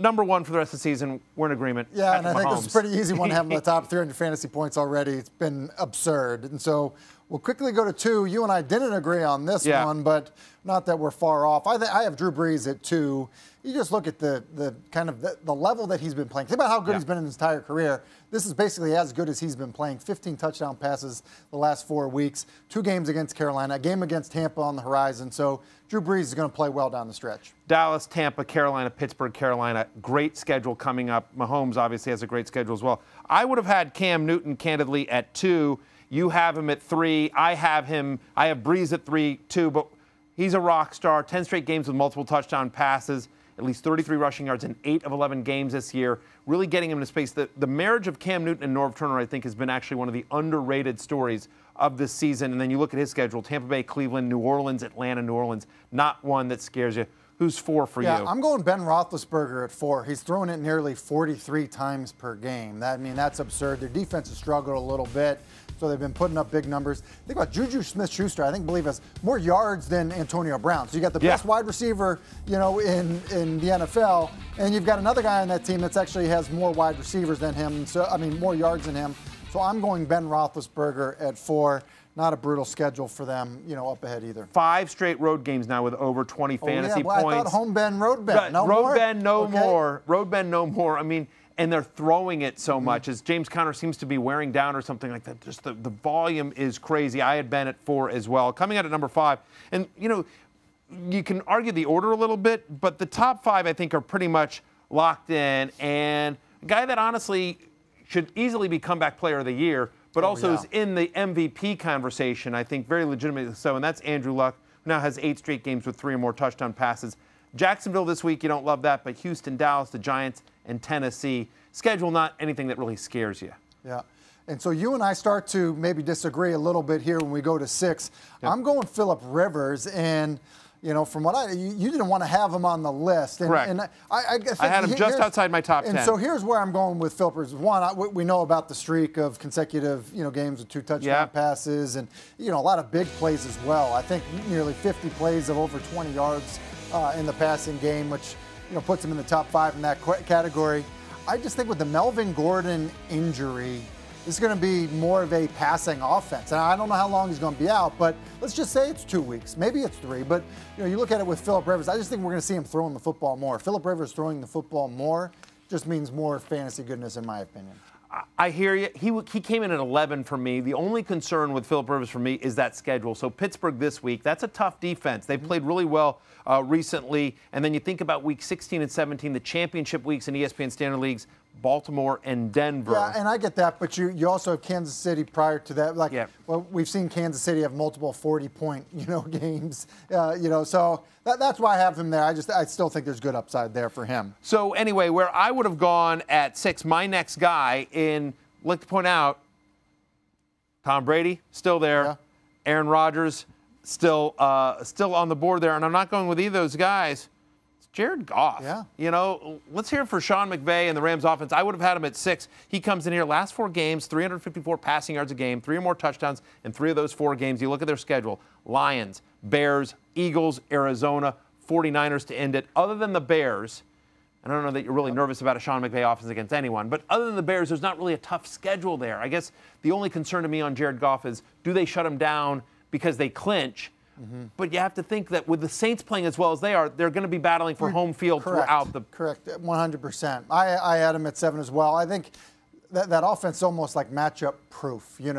number one for the rest of the season, we're in agreement. Yeah, and I think Mahomes. this is pretty easy one to have in the top 300 fantasy points already. It's been absurd. And so we'll quickly go to 2. You and I didn't agree on this one, but not that we're far off. I have Drew Brees at 2. You just look at the kind of the level that he's been playing. Think about how good he's been in his entire career. This is basically as good as he's been playing. 15 touchdown passes the last 4 weeks, 2 games against Carolina, a game against Tampa on the horizon. So Drew Brees is going to play well down the stretch. Dallas, Tampa, Carolina, Pittsburgh, Carolina. Great schedule coming up. Mahomes obviously has a great schedule as well. I would have had Cam Newton, candidly, at 2. You have him at 3. I have Brees at 3, too, but he's a rock star. 10 straight games with multiple touchdown passes, at least 33 rushing yards in 8 of 11 games this year, really getting him into space. The marriage of Cam Newton and Norv Turner, I think, has been actually one of the underrated stories of this season. And then you look at his schedule, Tampa Bay, Cleveland, New Orleans, Atlanta, New Orleans, not one that scares you. Who's 4 for you? Yeah, I'm going Ben Roethlisberger at 4. He's thrown it nearly 43 times per game. That's absurd. Their defense has struggled a little bit, so they've been putting up big numbers. Think about Juju Smith-Schuster. I believe has more yards than Antonio Brown. So you got the best wide receiver, in the NFL, and you've got another guy on that team that actually has more wide receivers than him. So more yards than him. So I'm going Ben Roethlisberger at 4. Not a brutal schedule for them, up ahead either. 5 straight road games now with over 20 fantasy points. I thought home Ben, road Ben. No road more? Ben, no more. Road Ben, no more. And they're throwing it so much as James Conner seems to be wearing down or something like that. Just the volume is crazy. I had Ben at 4 as well. Coming out at number 5. And, you can argue the order a little bit, but the top 5, I think, are pretty much locked in. And a guy that honestly should easily be comeback player of the year, but also is in the MVP conversation, I think, very legitimately so, and that's Andrew Luck, who now has 8 straight games with 3 or more touchdown passes. Jacksonville this week, you don't love that, but Houston, Dallas, the Giants, and Tennessee. Schedule not anything that really scares you. Yeah. And so you and I start to maybe disagree a little bit here when we go to 6. Yep. I'm going Phillip Rivers, and from what you didn't want to have him on the list. And, correct. And I had him just outside my top 10. And so here's where I'm going with Phillip Rivers. One, we know about the streak of consecutive, games with 2 touchdown passes, and a lot of big plays as well. I think nearly 50 plays of over 20 yards in the passing game, which puts him in the top 5 in that category. I just think with the Melvin Gordon injury, this is going to be more of a passing offense. And I don't know how long he's going to be out, but let's just say it's 2 weeks. Maybe it's 3. But you look at it with Phillip Rivers, I just think we're going to see him throwing the football more. Phillip Rivers throwing the football more just means more fantasy goodness, in my opinion. I hear you. He came in at 11 for me. The only concern with Phillip Rivers for me is that schedule. So Pittsburgh this week, that's a tough defense. They've played really well recently. And then you think about week 16 and 17, the championship weeks in ESPN Standard Leagues, Baltimore and Denver. Yeah, and I get that, but you also have Kansas City prior to that. Well, we've seen Kansas City have multiple 40-point, games, so that's why I have him there. I still think there's good upside there for him. So anyway, where I would have gone at 6, my next guy like to point out, Tom Brady, still there. Yeah. Aaron Rodgers, still on the board there, and I'm not going with either of those guys. Jared Goff. Yeah. Let's hear it for Sean McVay and the Rams offense. I would have had him at 6. He comes in here, last 4 games, 354 passing yards a game, 3 or more touchdowns in 3 of those 4 games. You look at their schedule, Lions, Bears, Eagles, Arizona, 49ers to end it. Other than the Bears, I don't know that you're really nervous about a Sean McVay offense against anyone, but other than the Bears, there's not really a tough schedule there. I guess the only concern to me on Jared Goff is, do they shut him down because they clinch? But you have to think that with the Saints playing as well as they are, they're going to be battling for home field throughout the... Correct, 100%. I had him at 7 as well. I think that offense is almost like matchup proof, and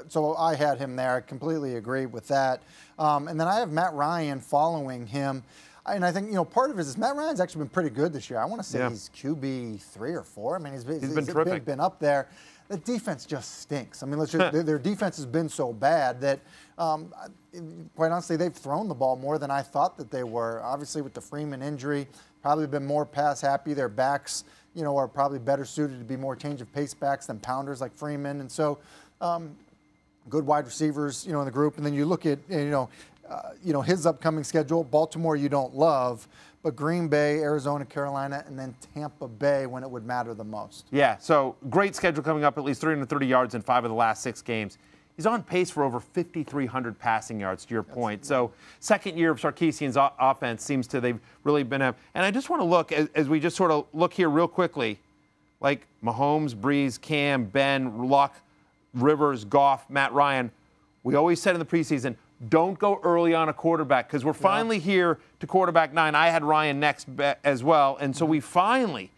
so I had him there. I completely agree with that. And then I have Matt Ryan following him. And I think, part of it is Matt Ryan's actually been pretty good this year. I want to say he's QB 3 or 4. He's been terrific. Been up there. The defense just stinks. Their defense has been so bad that, quite honestly, they've thrown the ball more than I thought that they were. Obviously, with the Freeman injury, probably been more pass happy. Their backs, are probably better suited to be more change of pace backs than pounders like Freeman. And so, good wide receivers, in the group. And then you look at, his upcoming schedule. Baltimore, you don't love. But Green Bay, Arizona, Carolina, and then Tampa Bay when it would matter the most. Yeah, so great schedule coming up, at least 330 yards in 5 of the last 6 games. He's on pace for over 5,300 passing yards, to your point. So second year of Sarkisian's offense seems to, they've really been and I just want to look, as we just sort of look here real quickly, like Mahomes, Brees, Cam, Ben, Luck, Rivers, Goff, Matt Ryan. We always said in the preseason, don't go early on a quarterback, because we're finally here to quarterback 9. I had Ryan next as well, and so we finally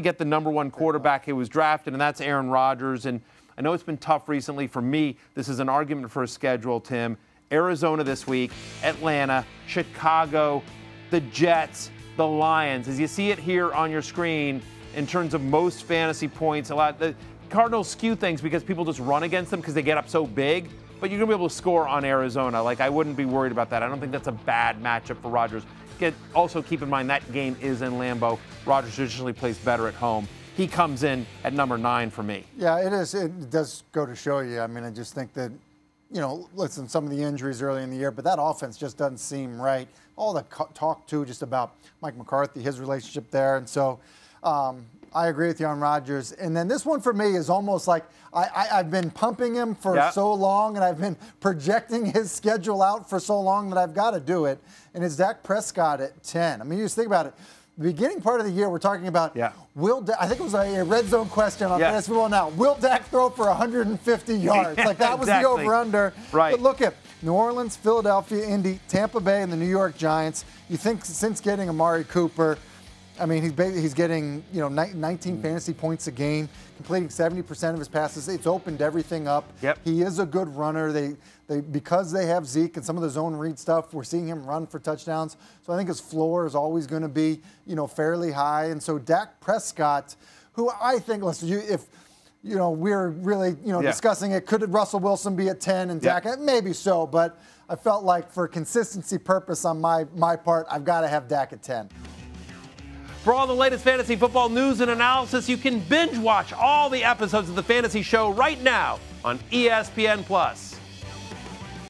get the number 1 quarterback who was drafted, and that's Aaron Rodgers. And I know it's been tough recently for me. This is an argument for a schedule, Tim. Arizona this week, Atlanta, Chicago, the Jets, the Lions. As you see it here on your screen, in terms of most fantasy points, the Cardinals skew things because people just run against them because they get up so big. But you're going to be able to score on Arizona. Like, I wouldn't be worried about that. I don't think that's a bad matchup for Rodgers. Also keep in mind that game is in Lambeau. Rodgers traditionally plays better at home. He comes in at number 9 for me. Yeah, it is. It does go to show you. I mean, I just think that, listen, some of the injuries early in the year, but that offense just doesn't seem right. All the talk, too, just about Mike McCarthy, his relationship there. And so I agree with you on Rodgers. And then this one for me is almost like I've been pumping him for so long, and I've been projecting his schedule out for so long that I've got to do it. And it's Dak Prescott at 10. I mean, you just think about it. The beginning part of the year, we're talking about I think it was a red zone question on Fantasy Football Now. Will Dak throw for 150 yards? Like, that was the over-under. Right. But look at New Orleans, Philadelphia, Indy, Tampa Bay, and the New York Giants. You think since getting Amari Cooper, I mean, he's getting 19 fantasy points a game, completing 70% of his passes. It's opened everything up. Yep. He is a good runner. They because they have Zeke and some of the zone read stuff, we're seeing him run for touchdowns. So I think his floor is always going to be fairly high. And so Dak Prescott, who I think, listen, if we're really discussing it, could Russell Wilson be at 10 and Dak? Maybe so, but I felt like for consistency purpose on my part, I've got to have Dak at 10. For all the latest fantasy football news and analysis, you can binge watch all the episodes of the Fantasy Show right now on ESPN+.